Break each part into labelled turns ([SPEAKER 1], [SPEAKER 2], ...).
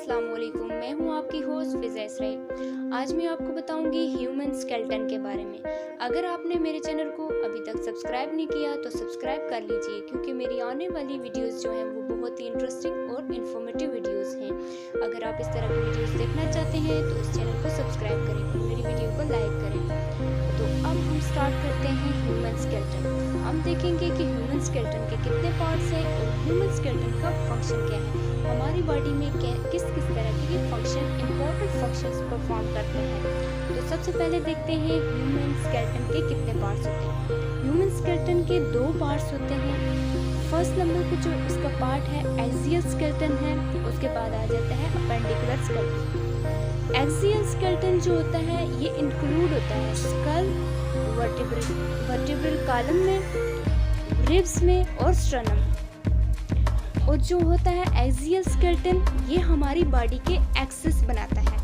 [SPEAKER 1] अस्सलाम वालेकुम। मैं हूं आपकी होस्ट फिज़ा इसराइल। आज मैं आपको बताऊंगी ह्यूमन स्केलेटन के बारे में। अगर आपने मेरे चैनल को अभी तक सब्सक्राइब नहीं किया तो सब्सक्राइब कर लीजिए, क्योंकि मेरी आने वाली वीडियोस जो हैं वो बहुत ही इंटरेस्टिंग और इन्फॉर्मेटिव वीडियोस हैं। अगर आप इस तरह की वीडियोस देखना चाहते हैं तो इस चैनल को सब्सक्राइब करें और मेरी वीडियो को लाइक करें। तो अब हम स्टार्ट करते हैं ह्यूमन स्केलेटन। हम देखेंगे कि ह्यूमन स्केलेटन के कितने पार्ट्स हैं और ह्यूमन स्केलेटन का फंक्शन क्या है, हमारी बॉडी में किस किस तरह के फंक्शन इंपॉर्टेंट फंक्शंस परफॉर्म करते हैं। तो सबसे पहले देखते हैं ह्यूमन स्केलेटन के कितने पार्ट्स होते हैं। ह्यूमन स्केलेटन के 2 पार्ट्स होते हैं। फर्स्ट नंबर पे जो इसका पार्ट है एक्सियल स्केलेटन है, उसके बाद आ जाता है अपेंडिकुलर स्केलेटन। एक्सियल स्केलेटन जो होता है ये इंक्लूड होता है स्कल, वर्टिब्रल कॉलम में, रिब्स में और स्टर्नम। और जो होता है एक्सियल स्केलेटन ये हमारी बॉडी के एक्सिस बनाता है।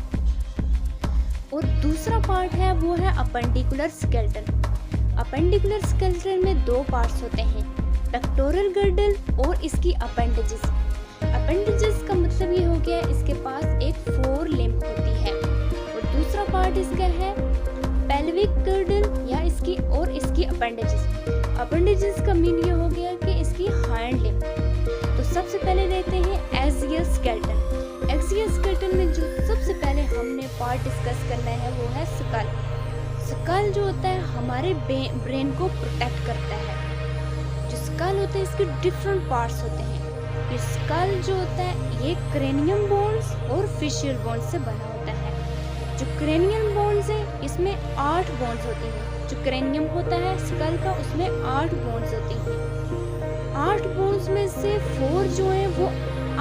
[SPEAKER 1] और दूसरा पार्ट है वो है अपेंडिकुलर स्केलेटन। अपेंडिकुलर स्केलेटन में 2 पार्ट्स होते हैं, पेक्टोरल गर्डल और इसकी अपेंडेजेस। अपेंडेजेस का मतलब ये हो गया इसके पास एक 4 लिम्ब होती है। और दूसरा पार्ट इसका है पेल्विक गर्डल या इसकी अपेंडेजेस। अपेंडेजेस का मीन ये हो गया कि इसकी हाइंड लिम्ब। तो सबसे पहले देखते हैं एक्सियल स्केलेटन। एक्सियल स्केलेटन में जो सबसे पहले हमने पार्ट डिस्कस करना है वो है स्कल। स्कल जो होता है हमारे ब्रेन को प्रोटेक्ट करता है। जो स्कल होता है इसके डिफरेंट पार्ट्स होते हैं। ये स्कल जो होता है ये क्रेनियम बोन्स और फेशियल बोन्स से बना होता है। जो क्रेनियम बोन्स है इसमें 8 बोन्स होती हैं। जो क्रेनियम होता है स्कल का उसमें 8 बोन्स होती हैं। 8 बोन्स में से 4 जो हैं वो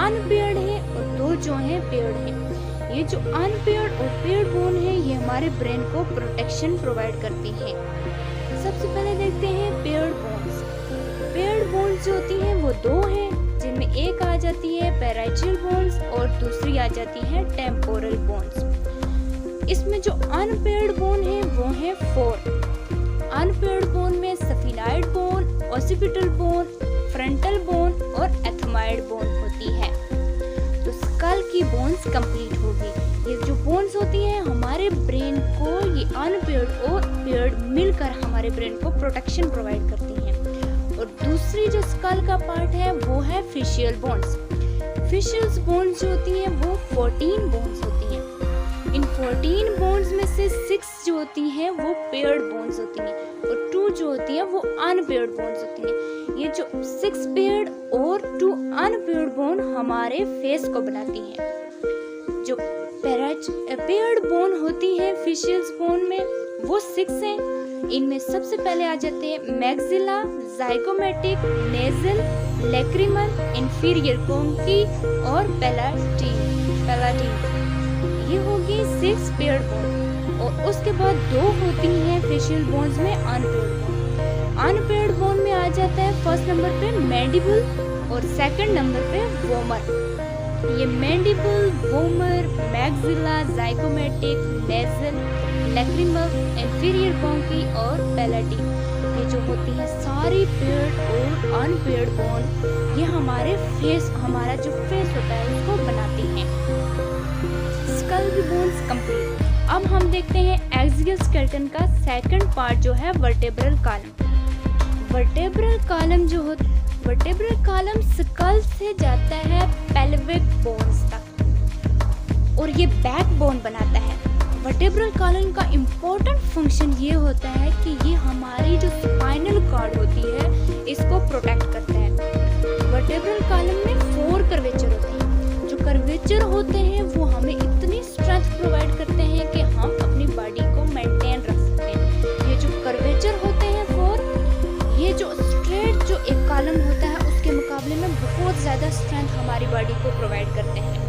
[SPEAKER 1] अनपेयर्ड है और 2 जो हैं पेयर्ड है। ये जो अनपेयर्ड और पेयर्ड बोन है ये हमारे ब्रेन को प्रोटेक्शन प्रोवाइड करती हैं। सबसे पहले देखते हैं पेयर्ड बोन्स। पेयर्ड बोन्स जो होती हैं वो 2 हैं, जिनमें एक आ जाती है पैराइटल बोन्स और दूसरी आ जाती है टेम्पोरल बोन्स। इसमें जो अनपेयर्ड बोन है वो है 4। अनपेयर्ड बोन में sphenoid bone, occipital bone, frontal bone और एथमाइड बोन होती है। तो स्कल की बोन्स कंप्लीट होगी। ये जो बोन्स होती हैं हमारे ब्रेन को, ये अनपेयर्ड और पेयर्ड मिलकर हमारे ब्रेन को प्रोटेक्शन प्रोवाइड करती हैं। और दूसरी जो स्कल का पार्ट है वो है फेशियल बोन्स। फेशियल बोन्स जो होती हैं वो 14 बोन्स होती हैं। इन 14 बोन्स में से 6 जो होती हैं वो पेयर्ड बोन्स होती हैं और 2 जो होती हैं वो अनपेयर्ड बोन्स होती हैं। ये जो 6 पेयर्ड और 2 अनपेयर्ड बोन हमारे फेस को बनाती हैं। जो पेयर्ड बोन होती है फेशियल बोन में वो 6 हैं। इनमें सबसे पहले आ जाते हैं maxilla, zygomatic, nasal, lacrimal, inferior conchae और पैलाटिन। ये होगी 6 पेयर्ड बोन। और उसके बाद 2 होती हैं फेशियल बोन्स में अनपेयर्ड बोन। अनपेयर्ड बोन में आ जाता है फर्स्ट नंबर पे मैंडिबल और सेकंड नंबर पे वोमर। ये mandible, vomer, maxilla, zygomatic, nasal, lacrimal, inferior conchae और पैलाटिन, ये जो होती है सारी पेयर्ड और अनपेयर्ड बोन, ये हमारे फेस, हमारा जो फेस होता है उसको बनाती हैं। स्कल की बोन्स कंप्लीट। अब हम देखते हैं एक्सियल स्केलेटन का सेकंड पार्ट जो है वर्टेब्रल कॉलम। वर्टेब्रल कॉलम जो होता है, वर्टेब्रल कॉलम स्कल से जाता है पेल्विक बोन्स तक और ये बैकबोन बनाता है। वर्टेब्रल कॉलम का इम्पोर्टेंट फंक्शन ये होता है कि ये हमारी जो स्पाइनल कॉर्ड होती है इसको प्रोटेक्ट करता है। वर्टेब्रल कॉलम में 4 कर्वेचर होते हैं। जो कर्वेचर होते हैं वो हमें इतनी स्ट्रेंथ प्रोवाइड करते हैं कि हम अपनी बॉडी को मेंटेन रख सकते हैं। ये जो कर्वेचर होते हैं 4, ये जो स्ट्रेट जो एक कॉलम होता है उसके मुकाबले में बहुत ज़्यादा स्ट्रेंथ हमारी बॉडी को प्रोवाइड करते हैं।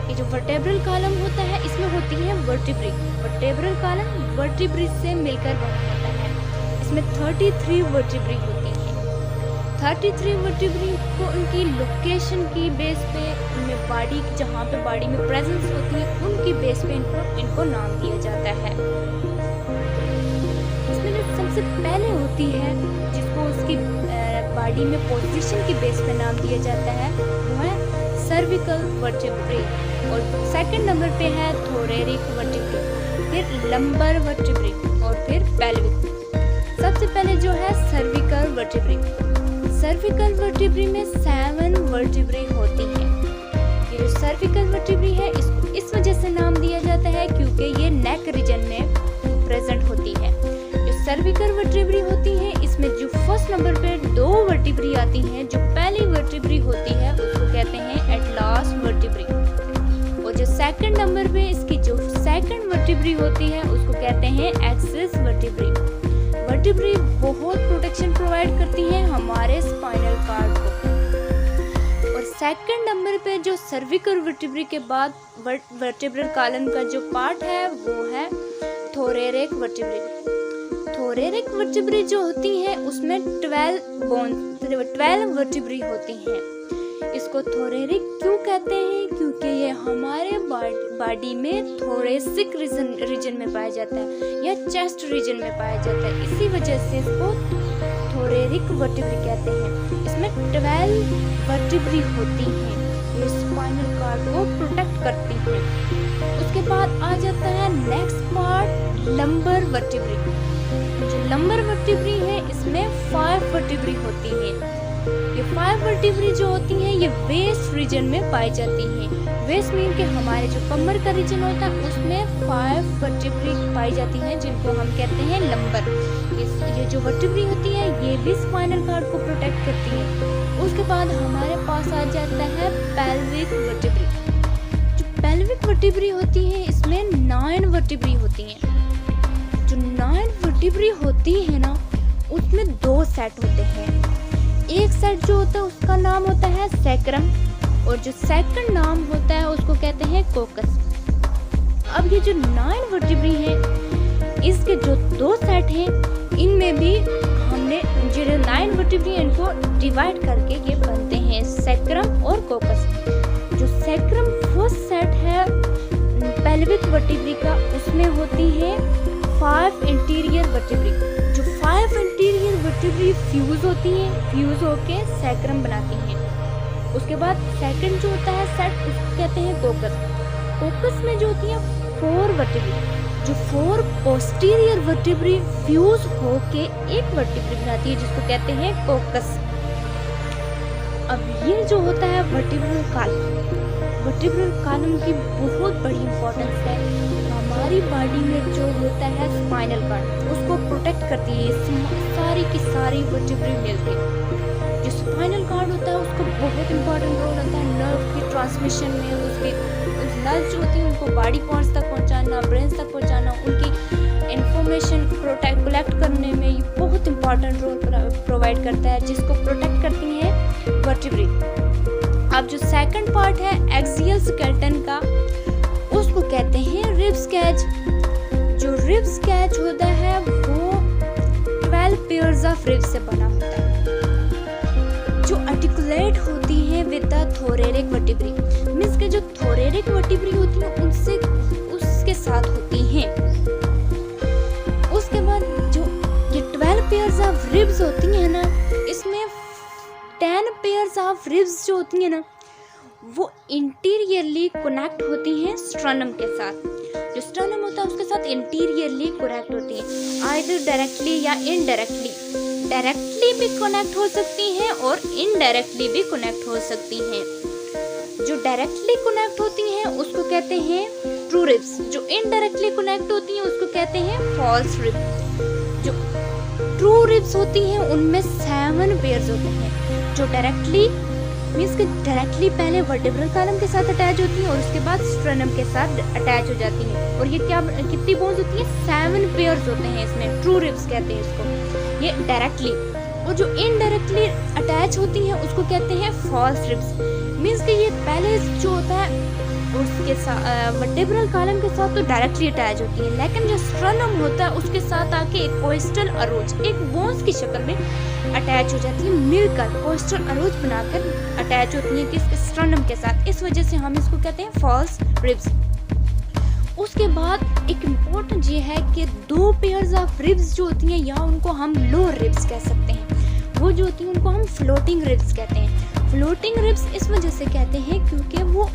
[SPEAKER 1] ये जो वर्टेब्रल कॉलम होता है इसमें होती है वर्टिब्री। वर्टेब्रल कॉलम वर्टिब्री से मिलकर बना होता है। इसमें 33 वर्टिब्री होती हैं। 33 वर्टिब्री को उनकी लोकेशन की बेस पे, उनमें बॉडी जहाँ पे बॉडी में प्रेजेंस होती है उनकी बेस पे इनको नाम दिया जाता है। इसमें जो सबसे पहले होती है जिसको उसकी बॉडी में पोजीशन की बेस पे नाम दिया जाता है वो है सर्विकल वर्टिब्रे, और सेकंड नंबर पे है थोरेरिक वर्टिब्रे, फिर लंबर वर्टिब्रे और फिर पेल्विक। सबसे पहले जो है सर्विकल वर्टिब्रे। सर्विकल वर्टिब्रे में 7 वर्टिब्रे होती हैं। ये जो सर्विकल वर्टिब्रे है इसको इस वजह से नाम दिया जाता है क्योंकि ये नेक रीजन में प्रेजेंट होती है। जो सर्विकल वर्टिब्रे होती है इसमें जो फर्स्ट नंबर पे 2 वर्टिब्रे आती हैं, जो पहली वर्टिब्रे होती है उसको कहते हैं एटलास वर्टिब्रे, और जो सेकंड नंबर पे इसकी जो सेकंड वर्टिब्रे होती है उसको कहते हैं एक्सिस वर्टिब्रे। वर्टिब्रे बहुत प्रोटेक्शन प्रोवाइड करती हैं हमारे स्पाइनल कॉर्ड को। और सेकंड नंबर पे जो सर्विकल वर्टिब्रे के बाद वर्टिब्रल कॉलम का जो पार्ट है वो है थोरेरिक वर्टिब्रे। थोरेरिक वर्टिब्रे जो होती हैं उसमें 12 वर्टिब्रे होती हैं। इसको थोरेरिक क्यों कहते हैं? क्योंकि ये हमारे बॉडी में थोरेसिक रीजन में पाया जाता है या चेस्ट रीजन में पाया जाता है, इसी वजह से इसको थोरेरिक वर्टिब्रे कहते हैं। इसमें 12 वर्टिब्रे होती हैं, ये स्पाइनल कॉर्ड को प्रोटेक्ट करती हैं। उसके बाद आ जाता है नेक्स्ट पार्ट लंबर वर्टिब्रे। जो लंबर वर्टिब्रे है इसमें 5 वर्टिब्रे होती हैं। ये 5 वर्टिब्रे जो होती हैं ये वेस्ट रीजन में पाई जाती हैं। वेस्ट मीन के हमारे जो कमर का रीजन होता है उसमें 5 वर्टिब्रे पाई जाती हैं जिनको हम कहते हैं लंबर। ये जो वर्टिब्रे होती है ये भी स्पाइनल कॉर्ड को प्रोटेक्ट करती है। उसके बाद हमारे पास आ जाता है पेल्विक वर्टिब्रे। जो पेल्विक वर्टिब्रे होती है इसमें 9 वर्टिब्रे होती हैं। जो 9 वर्टिब्रे होती है ना उसमें 2 सेट होते हैं। एक सेट जो होता है उसका नाम होता है सैक्रम, और जो सेकंड नाम होता है उसको कहते हैं कोकस। अब ये जो 9 वर्टिब्रे हैं इसके जो 2 सेट हैं इनमें भी हमने जो 9 वर्टिब्रे इनको डिवाइड करके ये बनते हैं सैक्रम और कोकस। जो सैक्रम फर्स्ट सेट है पेल्विक वर्टिब्रे का उसमें होती है 5 इंटीरियर वर्टिब्रे। जो 5 इंटीरियर वर्टिब्रे फ्यूज होती हैं, फ्यूज होके सैक्रम बनाती हैं। उसके बाद सेकंड जो होता है सेट उसको कहते हैं कोकस। कोकस में जो होती है 4 वर्टिब्रे, जो 4 पोस्टीरियर वर्टिब्रे फ्यूज होके एक वर्टिब्रे बनाती है जिसको कहते हैं कोकस। अब ये जो होता है वर्टिब्रल कॉलम, वर्टिब्रल कॉलम की बहुत बड़ी इंपॉर्टेंस है। हमारी बॉडी में जो होता है स्पाइनल कॉर्ड उसको प्रोटेक्ट करती है सारी की सारी वर्टिब्रे मिलके। जो स्पाइनल कॉर्ड होता है उसका बहुत इंपॉर्टेंट रोल होता है नर्व की ट्रांसमिशन में। उसके नर्व जो होती है उनको बॉडी पार्ट्स तक पहुंचाना, ब्रेन तक पहुंचाना, उनकी इंफॉर्मेशन कलेक्ट करने में ये बहुत इंपॉर्टेंट रोल प्रोवाइड करता है, जिसको प्रोटेक्ट करती हैं वर्टिब्रे। अब जो सेकंड पार्ट है एक्सियल स्केलेटन का उसको कहते हैं रिब्स कैच। जो रिब्स कैच होता है वो 12 पेयर्स ऑफ रिब्स से बना होता है जो आर्टिकुलेट होती है विद द थोरेरिक वर्टिब्रे। मींस के जो थोरेरिक वर्टिब्रे होती है उनसे उसके साथ होती हैं। उसके बाद जो ये 12 पेयर्स ऑफ रिब्स होती हैं ना इसमें 10 पेयर्स ऑफ रिब्स जो होती हैं ना वो इंटीरियरली कनेक्ट होती हैं स्ट्रनम के साथ। जो स्ट्रनम होता है उसके साथ इंटीरियरली कनेक्ट होती हैं, आइदर डायरेक्टली या इनडायरेक्टली। डायरेक्टली भी कनेक्ट हो सकती हैं और इनडायरेक्टली भी कनेक्ट हो सकती हैं। जो डायरेक्टली कनेक्ट होती हैं उसको कहते हैं ट्रू रिब्स, जो इनडायरेक्टली कनेक्ट होती हैं उसको कहते हैं फॉल्स रिब। जो ट्रू रिब्स होती हैं उनमें 7 पेयर्स होते हैं। जो डायरेक्टली मींस कि डायरेक्टली पहले वर्टिब्रल कॉलम के साथ अटैच होती हैं और उसके बाद स्ट्रनम के साथ अटैच हो जाती हैं। और ये क्या कितनी बोन्स होती हैं? 7 पेयर्स होते हैं इसमें, ट्रू रिब्स कहते हैं इसको, ये डायरेक्टली। और जो इनडायरेक्टली अटैच होती हैं उसको कहते हैं फॉल्स रिब्स। मींस कि ये पहले जो होता है उसके साथ वर्टिब्रल कॉलम के साथ तो डायरेक्टली अटैच होती है, लेकिन जो स्ट्रनम होता है उसके साथ आके एक कोस्टल अरोच एक बोन्स की शक्ल में अटैच हो जाती है, मिलकर कोस्टल अरोच बनाकर अटैच होती है किसके? स्ट्रनम के साथ। इस वजह से हम इसको कहते हैं फॉल्स रिब्स। उसके बाद एक इम्पोर्टेंट ये है कि 2 पेयर्स ऑफ रिब्स जो होती हैं या उनको हम लोअर रिब्स कह सकते हैं, वो जो होती हैं उनको हम फ्लोटिंग रिब्स कहते हैं। फ्लोटिंग रिब्स इस वजह से कहते हैं क्योंकि वो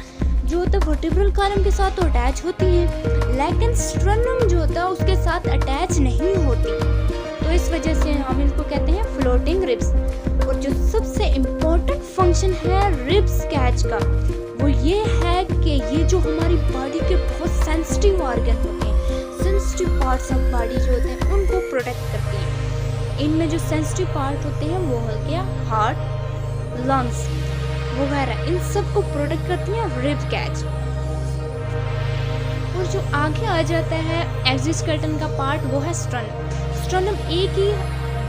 [SPEAKER 1] जो होता है वर्टिब्रल कॉलम के साथ तो अटैच होती है, लेकिन स्ट्रनम जो होता है उसके साथ अटैच नहीं होती, तो इस वजह से हम इसको कहते हैं फ्लोटिंग रिब्स। और जो सबसे इम्पोर्टेंट फंक्शन है रिब्स कैच का वो ये है कि ये जो हमारी बॉडी के बहुत सेंसिटिव ऑर्गन होते हैं, सेंसिटिव पार्ट्स ऑफ बॉडी जो होते हैं उनको प्रोटेक्ट करती है। इनमें जो सेंसिटिव पार्ट होते हैं वो हो गया हार्ट, लंग्स वगैरह, इन सब को प्रोटेक्ट करती है रिब कैच। और जो आगे आ जाता है एक्सोस्केलेटन का पार्ट वो है स्टर्नम। स्टर्नम एक ही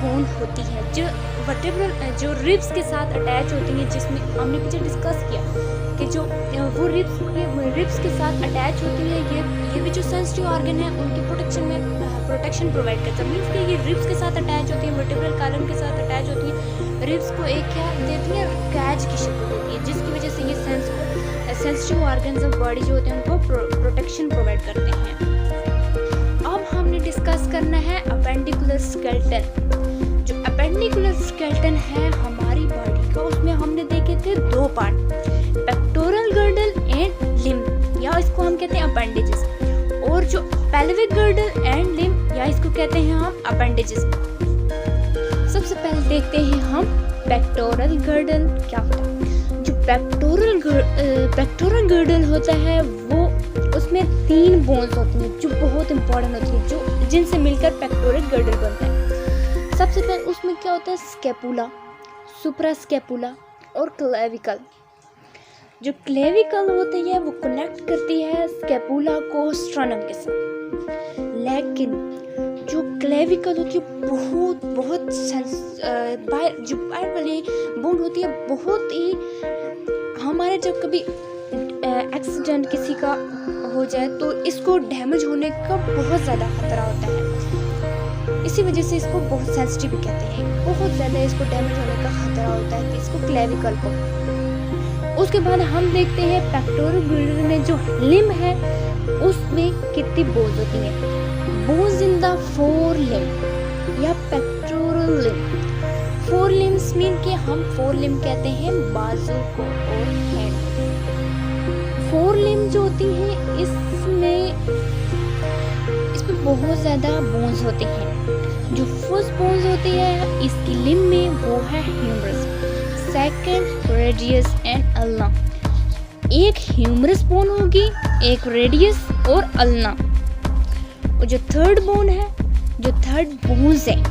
[SPEAKER 1] बोन होती है जो वर्टेब्रल जो रिब्स के साथ अटैच होती है, जिसमें हमने पीछे डिस्कस किया कि जो वो रिब्स के साथ अटैच होती है, ये भी जो सेंसिटिव ऑर्गन है उनकी प्रोटेक्शन प्रोवाइड करता है। मीन्स कि ये रिब्स के साथ अटैच होती है, वर्टेब्रल कॉलम के साथ अटैच होती है, रिब्स को एक क्या देती है, कैच की शक्ल देती है, जिसकी वजह से ये सेंसिटिव ऑर्गन्स ऑफ बॉडी जो होते हैं उनको प्रोटेक्शन प्रोवाइड करते हैं। अब हमने डिस्कस करना है अपेंडिकुलर स्केलेटन। जो अपेंडिकुलर स्केलेटन है हमारी बॉडी का, उसमें हमने देखे थे दो part, pectoral girdle and limb, या इसको हम कहते हैं अपेंडेजेस, और जो पेल्विक गर्डल एंड लिम्ब, या इसको कहते हैं हम अपेंडेजेस। सबसे पहले देखते हैं हम पेक्टोरल गर्डल क्या होता है। जो पेक्टोरल गर्डल होता है वो उसमें 3 बोन्स होती हैं जो बहुत इंपॉर्टेंट होती हैं, जो जिनसे मिलकर पेक्टोरल गर्डल बनता है। सबसे पहले उसमें क्या होता है, स्कैपुला, सुप्रास्कैपुला और क्लेविकल। जो क्लेविकल होती है वो कनेक्ट करती है स्कैपुला को स्ट्रनम के साथ, लेकिन जो क्लेविकल होती है बहुत जो बाहर वाली बोन होती है बहुत ही, हमारे जब कभी एक्सीडेंट किसी का हो जाए तो इसको डैमेज होने का बहुत ज़्यादा खतरा होता है, इसी वजह से इसको बहुत सेंसिटिव कहते हैं, बहुत ज़्यादा इसको डैमेज होने का खतरा होता है इसको क्लेविकल को। उसके बाद हम देखते हैं पेक्टोरल गर्डल में जो लिम्ब है उसमें कितनी बोन्स होती हैं, बोन्स इन द 4 लिम्ब या पेक्टोरल लिम्ब। 4 लिम्ब्स मीन कि हम 4 लिम्ब कहते हैं बाजू को और हैंड। 4 लिम्ब जो होती हैं इसमें बहुत ज़्यादा बोन्स होते हैं। जो फर्स्ट बोन्स होती है इसकी लिम्ब में वो है humerus, second radius and ulna. एक ह्यूमरस बोन होगी, एक रेडियस और अल्ना। और जो थर्ड बोन है, जो थर्ड बोन्स है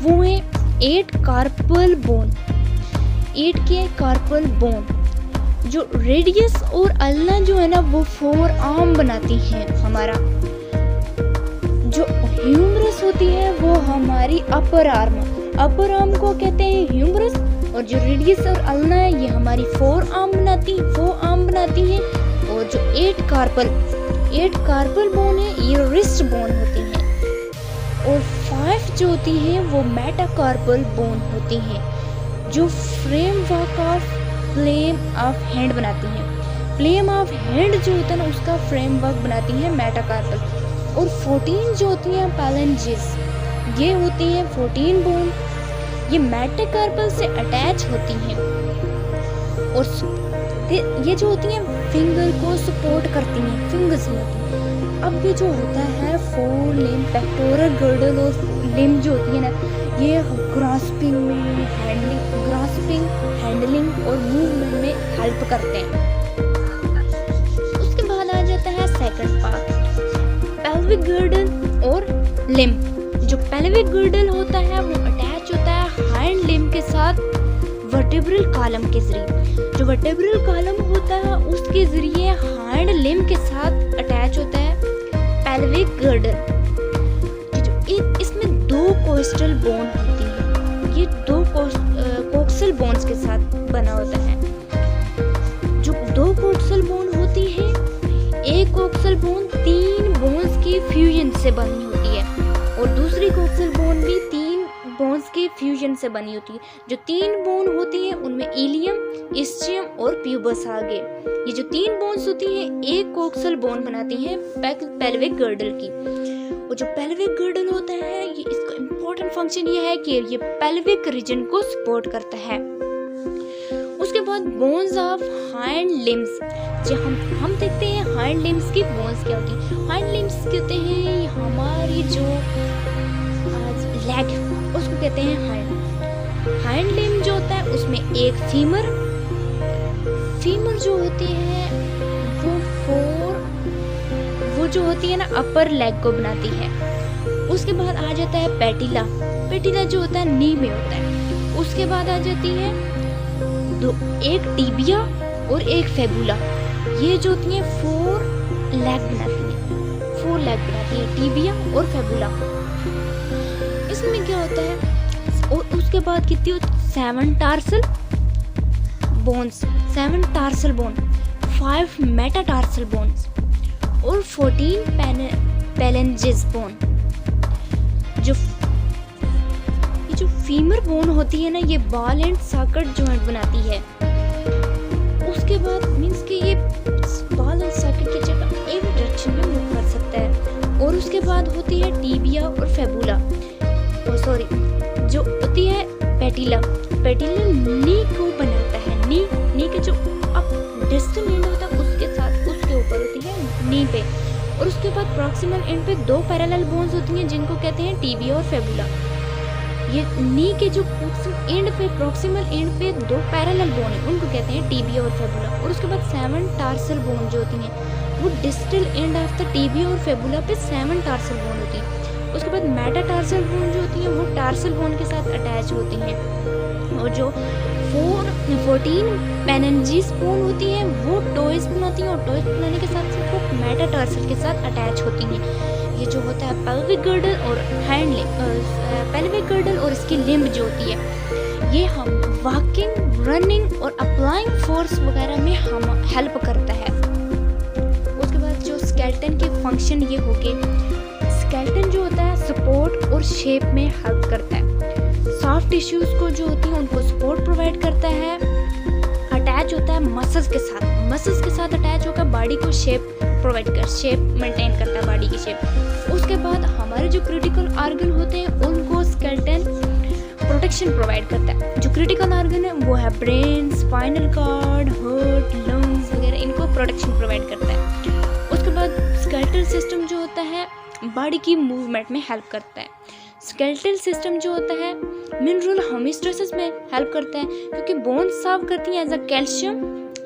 [SPEAKER 1] वो है 8 कार्पल बोन, 8 के कार्पल बोन। जो रेडियस और अल्ना जो है ना वो 4 आर्म बनाती हैं हमारा। जो ह्यूमरस होती है वो हमारी अपर आर्म को कहते हैं ह्यूमरस, और जो रेडियस और अल्ना है ये हमारी 4 आर्म बनाती है। और जो 8 कार्पल बोन है ये रिस्ट बोन होती है, और 5 जो होती है वो मेटाकार्पल बोन होती है जो फ्रेमवर्क ऑफ प्लेम ऑफ हैंड बनाती है। प्लेम ऑफ हैंड जो होता है ना उसका फ्रेमवर्क बनाती है मेटाकार्पल। और 14 जो होती हैं पैलेंजेस, ये होती हैं 14 बोन, ये मेटाकार्पल से अटैच होती हैं, और ये जो होती हैं फिंगर को सपोर्ट करती हैं, फिंगर्स में होती हैं। अब ये जो होता है 4 लिम्ब पेक्टोरल गर्डल और लिम्ब जो होती है ना ये ग्रास्पिंग, हैंडलिंग और मूवमेंट में हेल्प करते हैं। उसके बाद आ जाता है सेकंड पार्ट, पेल्विक गर्डल और लिम्ब। जो पेल्विक गर्डल होता है वो अटैच होता है हाइंड लिम्ब के साथ वर्टेब्रल कॉलम के जरिए। जो वर्टेब्रल कॉलम होता है उसके जरिए हाइंड लिम्ब के साथ अटैच होता है पेल्विक गर्डल। इसमें 2 कोस्टल बोन होती है, ये 2 कोक्सल बोन्स के साथ बना होता है। जो 2 कोक्सल बोन होती है, एक कोक्सल बोन 3 बोन्स के फ्यूजन से बनी होती है, और दूसरी कोक्सल बोन भी 3 बोन्स के फ्यूजन से बनी होती है। जो 3 बोन होती है उनमें इलियम, इस्चियम और प्यूबस आ गए। ये जो 3 बोन्स होती हैं एक कोक्सल बोन बनाती हैं पेल्विक गर्डल की। और जो पेल्विक गर्डल होता है ये इसका इम्पोर्टेंट फंक्शन ये है कि ये पेल्विक रीजन को सपोर्ट करता है। उसके बाद बाद बोन्स ऑफ हाइंड लिम्स, जो हम देखते हैं हाइंड लिम्स की बोन्स क्या होती हैं। हाइंड लिम्स कहते हैं हमारी जो लेग, उसको कहते हैं हाइंड। हाइंड लिम जो होता है उसमें एक फीमर जो होती है वो जो होती है ना अपर लेग को बनाती है। उसके बाद आ जाता है पेटिला जो होता है नी में होता है। उसके बाद आ जाती है एक टिबिया और एक फेबुला, ये जो होती है 4 लेग बनाती है टिबिया और फेबुला। इसमें क्या होता है, और उसके बाद कितनी होती है 7 टार्सल बोन, 5 मेटाटार्सल बोन्स और 14 पैलेंजेस बोन। जो फीमर बोन होती है ना, ये बॉल एंड सॉकेट जॉइंट बनाती है। उसके बाद मींस कि ये बॉल एंड सॉकेट की जगह एक डायरेक्शन में मूव कर सकता है। और उसके बाद होती है टिबिया और फेबुला, जो होती है पेटिला नी को बनाता है। नी के जो अब डिस्टल एंड होता है उसके ऊपर होती है नी पे। और उसके बाद प्रॉक्सिमल एंड पे 2 पैरेलल बोन्स होती हैं जिनको कहते हैं टिबिया और फेबुला। ये नी के जो प्रॉक्सिमल एंड पे 2 पैरेलल बोन है उनको कहते हैं टिबिया और फेबुला। और उसके बाद 7 टार्सल बोन जो होती हैं वो distal end of the tibia और फेबुला पे 7 टार्सल बोन होती है। उसके बाद मेटाटार्सल बोन जो होती हैं वो टार्सल बोन के साथ अटैच होती हैं। और जो 14 पैलेंजेस बोन होती हैं वो टॉयज बनाती हैं, और टॉयज बनाने के साथ साथ वो मेटाटार्सल के साथ अटैच होती हैं। ये जो होता है पेल्विक गर्डल और पेल्विक गर्डल और इसकी लिम्ब जो होती है, ये हम वॉकिंग, रनिंग और अप्लाइंग फोर्स वगैरह में हम हेल्प करता है। उसके बाद जो स्केलेटन के फंक्शन ये हो गए। स्केलेटन जो होता है सपोर्ट और शेप में हेल्प करता है। सॉफ्ट टिश्यूज को जो होती है उनको सपोर्ट प्रोवाइड करता है। अटैच होता है मसल्स के साथ अटैच होकर बॉडी को शेप मेंटेन करता है, बॉडी की शेप। उसके बाद हमारे जो क्रिटिकल ऑर्गन होते हैं उनको स्केलेटन प्रोटेक्शन प्रोवाइड करता है। जो क्रिटिकल ऑर्गन है वो है brain, spinal cord, heart, lungs वगैरह, इनको प्रोटेक्शन प्रोवाइड करता है। उसके बाद स्केलेटल सिस्टम जो होता है बॉडी की मूवमेंट में हेल्प करता है। स्केलेटल सिस्टम जो होता है मिनरल होमियोस्टेसिस में हेल्प करता है, क्योंकि बोन्स सर्व करती हैं as a calcium,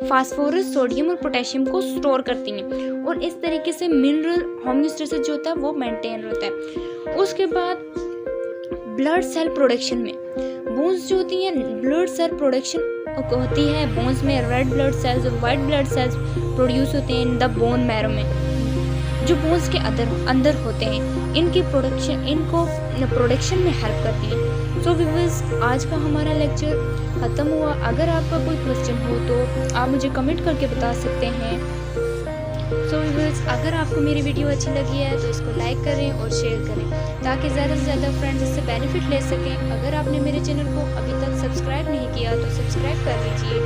[SPEAKER 1] phosphorus, sodium और पोटेशियम को स्टोर करती हैं, और इस तरीके से मिनरल होमियोस्टेसिस जो होता है वो मेंटेन होता है। उसके बाद ब्लड सेल प्रोडक्शन में बोन्स जो होती हैं ब्लड सेल प्रोडक्शन होती है। बोन्स में रेड ब्लड सेल्स और वाइट ब्लड सेल्स प्रोड्यूस होते हैं इन द बोन मैरो में, जो बोन्स के अंदर होते हैं। इनको प्रोडक्शन में हेल्प करती है। सो व्यूअर्स, आज का हमारा लेक्चर ख़त्म हुआ। अगर आपका कोई क्वेश्चन हो तो आप मुझे कमेंट करके बता सकते हैं। सो व्यूअर्स, अगर आपको मेरी वीडियो अच्छी लगी है तो इसको लाइक करें और शेयर करें, ताकि ज़्यादा से ज़्यादा फ्रेंड्स इससे बेनिफिट ले सकें। अगर आपने मेरे चैनल को अभी तक सब्सक्राइब नहीं किया तो सब्सक्राइब कर लीजिए।